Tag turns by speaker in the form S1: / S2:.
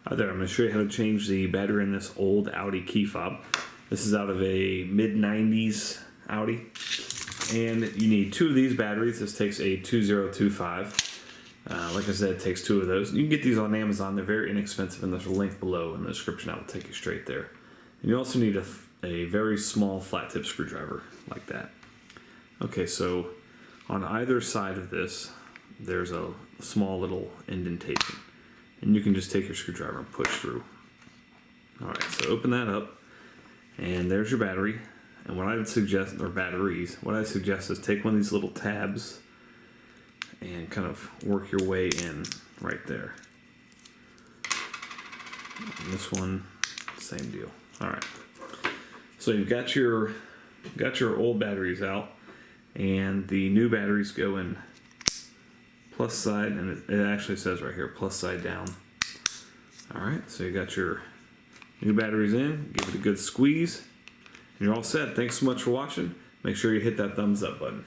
S1: Hi there, I'm going to show you how to change the battery in this old Audi key fob. This is out of a mid-90s Audi. And you need two of these batteries. This takes a 2025. Like I said, it takes two of those. You can get these on Amazon. They're very inexpensive, and there's a link below in the description that will take you straight there. And you also need a very small flat tip screwdriver, like that. Okay, so on either side of this, there's a small little indentation. And you can just take your screwdriver and push through. Alright, so open that up, and there's your battery. And what I would suggest, or batteries, what I suggest is take one of these little tabs and kind of work your way in right there. And this one, same deal. Alright, so you've got your old batteries out, and the new batteries go in plus side, and it actually says right here, plus side down. Alright, so you got your new batteries in, give it a good squeeze, and you're all set. Thanks so much for watching. Make sure you hit that thumbs up button.